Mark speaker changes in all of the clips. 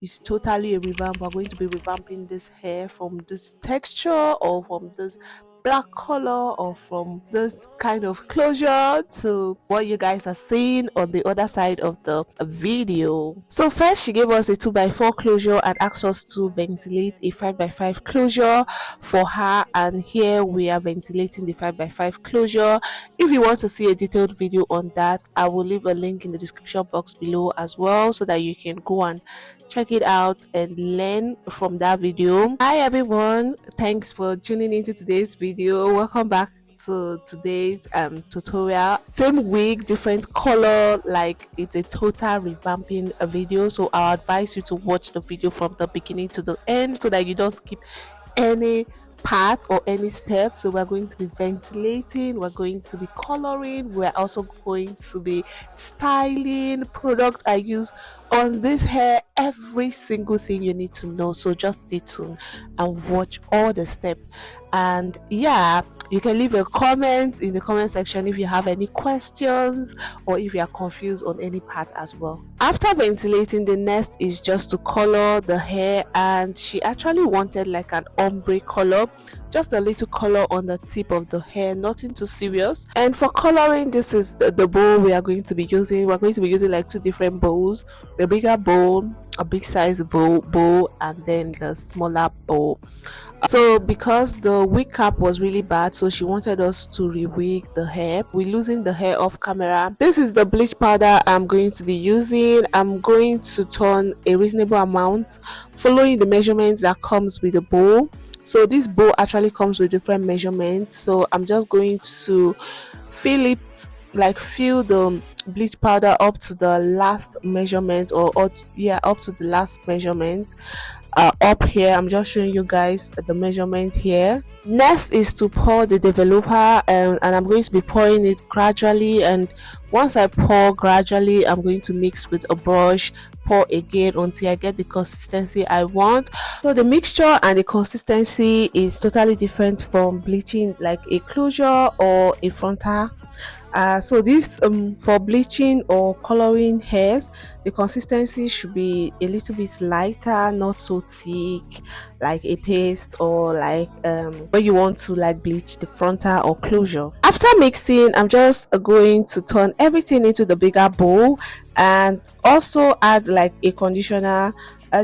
Speaker 1: is totally a revamp. We're going to be revamping this hair from this texture or from this black color or from this kind of closure to what you guys are seeing on the other side of the video. So first she gave us a 2x4 closure and asked us to ventilate a 5x5 closure for her, and here we are ventilating the 5x5 closure. If you want to see a detailed video on that, I will leave a link in the description box below as well, so that you can go and check it out and learn from that video. Hi everyone, thanks for tuning into today's video. Welcome back to today's tutorial. Same wig, different color, like it's a total revamping video, so I advise you to watch the video from the beginning to the end so that you don't skip any part or any step. So we're going to be ventilating, we're going to be coloring, we're also going to be styling. Product I use on this hair, every single thing you need to know, so just stay tuned and watch all the steps. And yeah, you can leave a comment in the comment section if you have any questions or if you are confused on any part as well. After ventilating, the next is just to color the hair, and she actually wanted like an ombre color, just a little color on the tip of the hair, nothing too serious. And for coloring, this is the bowl we are going to be using. We're going to be using like two different bowls, the bigger bowl, a big size bowl, and then the smaller bowl. So because the wig cap was really bad, so she wanted us to re-wig the hair. We're losing the hair off camera. This is the bleach powder I'm going to be using. I'm going to turn a reasonable amount following the measurements that comes with the bowl. So this bowl actually comes with different measurements, so I'm just going to fill it, like fill the bleach powder up to the last measurement, or yeah, up to the last measurement. Up here I'm just showing you guys the measurement here. Next is to pour the developer, and I'm going to be pouring it gradually, and once I pour gradually, I'm going to mix with a brush, pour again until I get the consistency I want. So the mixture and the consistency is totally different from bleaching like a closure or a frontal. So this for bleaching or coloring hairs, the consistency should be a little bit lighter, not so thick like a paste, or like when you want to like bleach the frontal or closure. After mixing, I'm just going to turn everything into the bigger bowl and also add like a conditioner,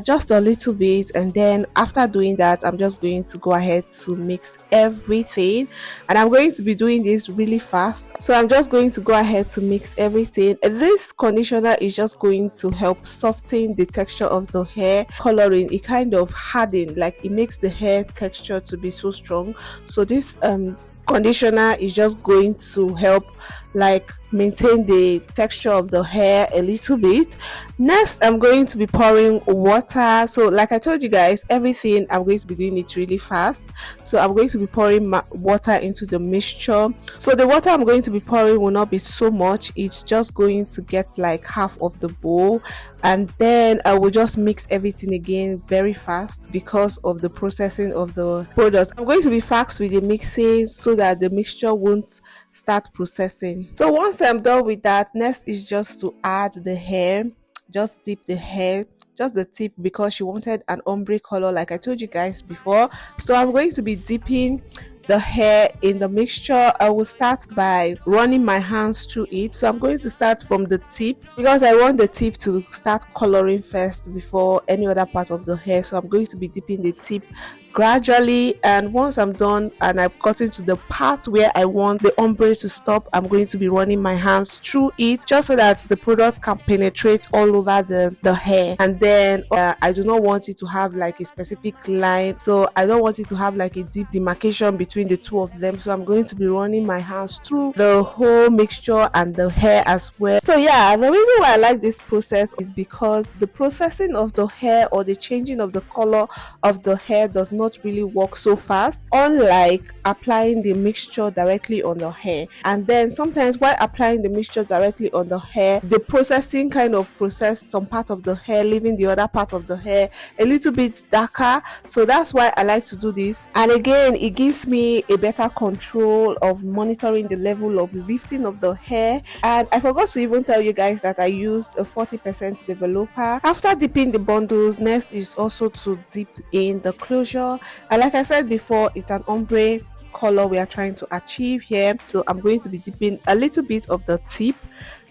Speaker 1: just a little bit. And then after doing that, I'm just going to go ahead to mix everything, and I'm going to be doing this really fast, so I'm just going to go ahead to mix everything. This conditioner is just going to help soften the texture of the hair. Coloring, it kind of harden, like it makes the hair texture to be so strong. So this conditioner is just going to help like maintain the texture of the hair a little bit. Next, I'm going to be pouring water. So like I told you guys, everything I'm going to be doing it really fast, so I'm going to be pouring water into the mixture. So the water I'm going to be pouring will not be so much, it's just going to get like half of the bowl, and then I will just mix everything again very fast because of the processing of the products. I'm going to be fast with the mixing so that the mixture won't start processing. So once I'm done with that, next is just to add the hair. Just dip the hair, just the tip, because she wanted an ombre color like I told you guys before. So I'm going to be dipping the hair in the mixture. I will start by running my hands through it. So I'm going to start from the tip because I want the tip to start coloring first before any other part of the hair. So I'm going to be dipping the tip gradually, and once I'm done and I've gotten to the part where I want the ombre to stop, I'm going to be running my hands through it just so that the product can penetrate all over the hair. And then I do not want it to have like a specific line, so I don't want it to have like a deep demarcation between the two of them. So I'm going to be running my hands through the whole mixture and the hair as well. So yeah, the reason why I like this process is because the processing of the hair or the changing of the color of the hair does not really work so fast, unlike applying the mixture directly on the hair. And then sometimes while applying the mixture directly on the hair, the processing kind of process some part of the hair, leaving the other part of the hair a little bit darker. So that's why I like to do this, and again it gives me me a better control of monitoring the level of lifting of the hair. And I forgot to even tell you guys that I used a 40% developer. After dipping the bundles, next is also to dip in the closure, and like I said before, it's an ombre color we are trying to achieve here. So I'm going to be dipping a little bit of the tip,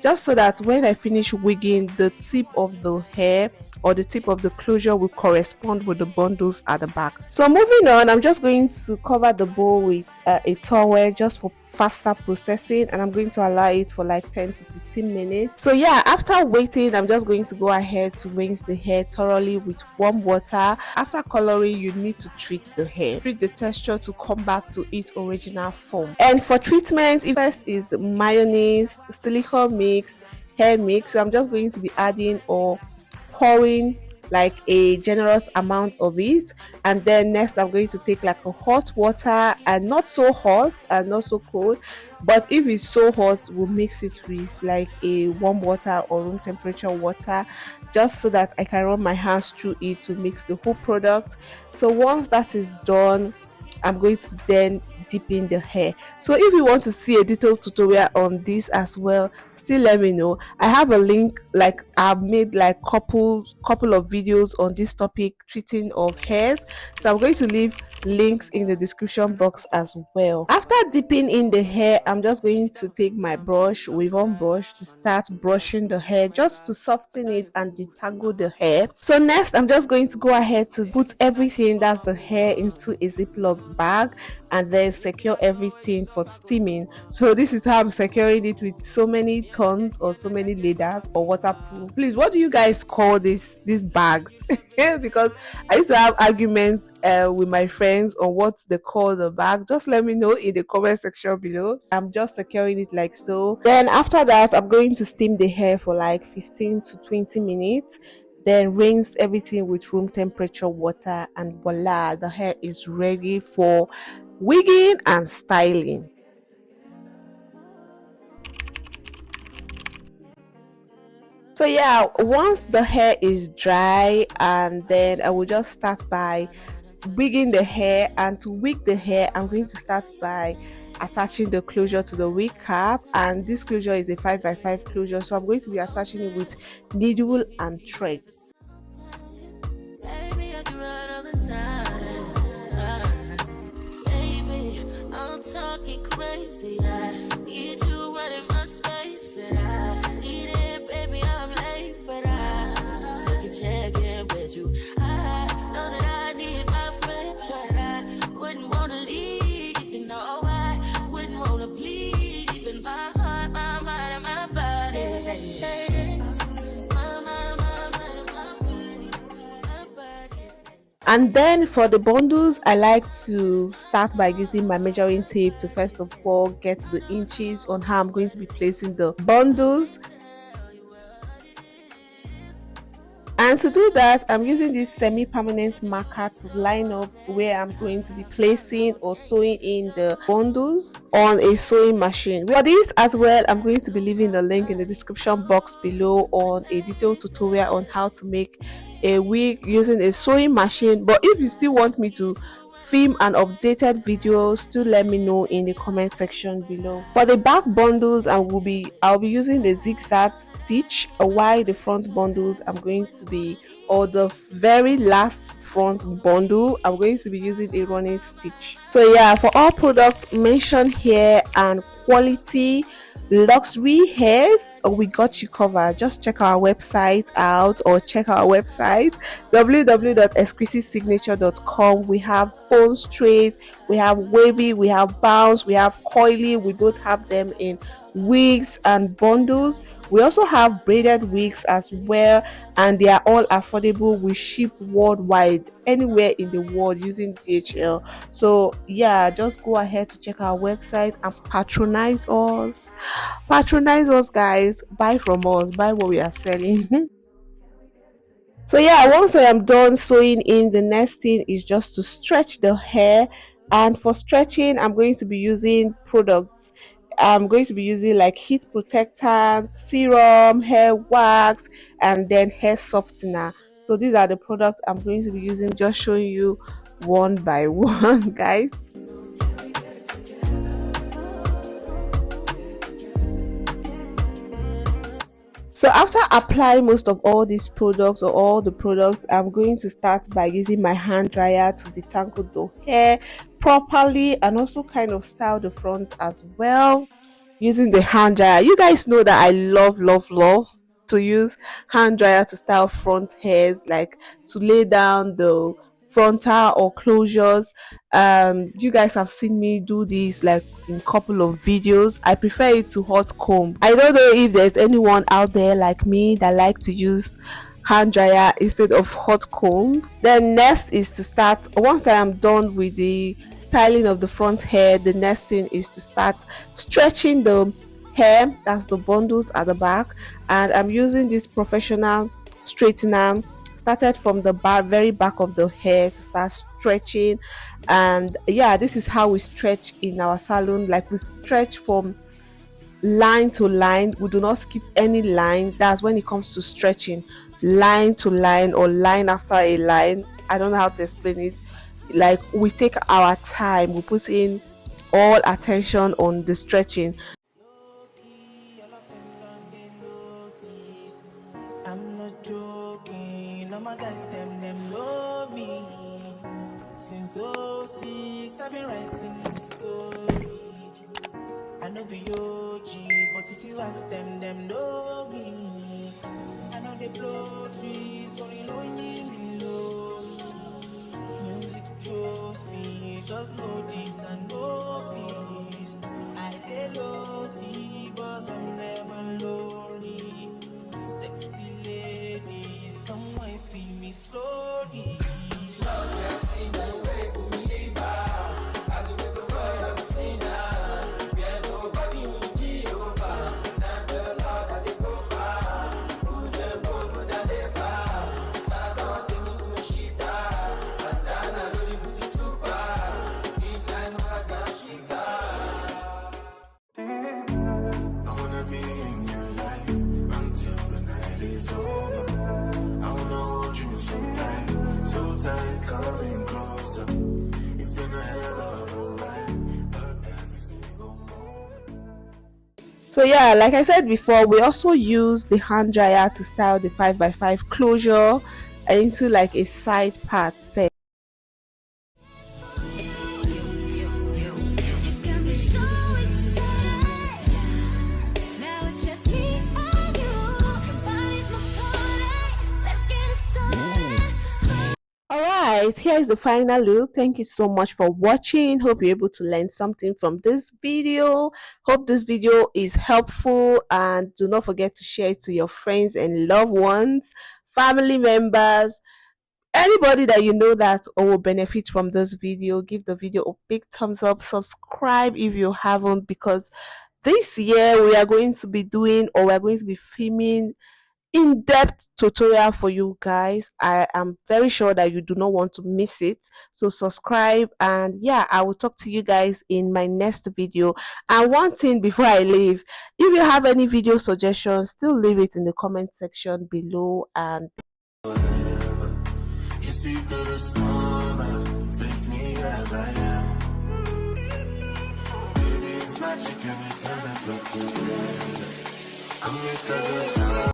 Speaker 1: just so that when I finish wigging, the tip of the hair or the tip of the closure will correspond with the bundles at the back. So moving on, I'm just going to cover the bowl with a towel just for faster processing, and I'm going to allow it for like 10 to 15 minutes. So yeah, after waiting, I'm just going to go ahead to rinse the hair thoroughly with warm water. After coloring, you need to treat the hair, treat the texture to come back to its original form. And for treatment, first is mayonnaise, silicone mix, hair mix. So I'm just going to be adding or pouring like a generous amount of it, and then next I'm going to take like a hot water, and not so hot and not so cold, but if it's so hot, we'll mix it with like a warm water or room temperature water, just so that I can run my hands through it to mix the whole product. So once that is done, I'm going to then dip in the hair. So if you want to see a detailed tutorial on this as well, still let me know. I have a link, like I've made like couple of videos on this topic, treating of hairs, so I'm going to leave links in the description box as well. After dipping in the hair, I'm just going to take my brush, Revamp brush, to start brushing the hair just to soften it and detangle the hair. So next I'm just going to go ahead to put everything that's the hair into a ziploc bag and then secure everything for steaming. So this is how I'm securing it, with so many tons or so many layers or waterproof. Please, what do you guys call these bags? Because I used to have arguments with my friends on what they call the bag. Just let me know in the comment section below. I'm just securing it like so. Then after that, I'm going to steam the hair for like 15 to 20 minutes, then rinse everything with room temperature water, and voila, the hair is ready for wigging and styling. So yeah, once the hair is dry, and then I will just start by wigging the hair. And to wig the hair, I'm going to start by attaching the closure to the wig cap, and this closure is a 5x5 closure, so I'm going to be attaching it with needle and thread. I'm talking crazy. I need you running my space, but I need it, baby. I'm late, but I still can check in with you. I know that I need my friends, but I wouldn't wanna leave. You know, I wouldn't wanna bleed. Even my heart, my mind, and my body. And then for the bundles, I like to start by using my measuring tape to first of all get the inches on how I'm going to be placing the bundles. And to do that, I'm using this semi-permanent marker to line up where I'm going to be placing or sewing in the bundles on a sewing machine. For this as well, I'm going to be leaving the link in the description box below on a detailed tutorial on how to make a wig using a sewing machine. But if you still want me to film an updated video, still let me know in the comment section below. For the back bundles, I'll be using the zigzag stitch, while the front bundles I'm going to be, or the very last front bundle, I'm going to be using a running stitch. So yeah, for all products mentioned here and quality luxury hairs, we got you covered. Just check our website out, or check our website www.exquisitesignature.com. We have bone straight, we have wavy, we have bounce, we have coily. We both have them in wigs and bundles. We also have braided wigs as well, and they are all affordable. We ship worldwide, anywhere in the world, using DHL. So yeah, just go ahead to check our website and patronize us, guys. Buy from us, buy what we are selling. So yeah, once I am done sewing in, the next thing is just to stretch the hair. And for stretching, I'm going to be using products. I'm going to be using like heat protectant, serum, hair wax, and then hair softener. So these are the products I'm going to be using, just showing you one by one, guys. So after applying most of all these products or all the products, I'm going to start by using my hand dryer to detangle the hair properly and also kind of style the front as well using the hand dryer. You guys know that I love to use hand dryer to style front hairs, like to lay down the frontal or closures. You guys have seen me do this like in couple of videos. I prefer it to hot comb. I don't know if there's anyone out there like me that like to use hand dryer instead of hot comb. Then next is to start, once I am done with the styling of the front hair, the next thing is to start stretching the hair, that's the bundles at the back. And I'm using this professional straightener, started from the back, very back of the hair, to start stretching. And yeah, this is how we stretch in our salon. Like, we stretch from line to line, we do not skip any line. That's when it comes to stretching, line to line or line after a line. I don't know how to explain it. Like, we take our time, we put in all attention on the stretching.
Speaker 2: Low-key, all of them done they notice. I'm not joking, all my guys, them know me. Since '06, I've been writing the story. I know be OG, but if you ask them know me. I know they blow trees, so you know me low. Music chose me, just know this and know peace. I did lonely, but I'm never lonely. Sexy ladies, come and feel me slowly.
Speaker 1: So yeah, like I said before, we also use the hand dryer to style the 5x5 closure into like a side part first.
Speaker 3: Got me so excited. Now it's just me and you. Your body's my party. Let's get it started.
Speaker 1: Alright, here is the final look. Thank you so much for watching. Hope you're able to learn something from this video. Hope this video is helpful, and do not forget to share it to your friends and loved ones, family members, anybody that you know that will benefit from this video. Give the video a big thumbs up, subscribe if you haven't, because this year we are going to be doing, or we're going to be filming in-depth tutorial for you guys. I am very sure that you do not want to miss it, so subscribe. And yeah, I will talk to you guys in my next video. And one thing before I leave, if you have any video suggestions, still leave it in the comment section below. And
Speaker 2: You see through the storm and take me as I am. Baby, it's magic and you turn it back to red. Come here,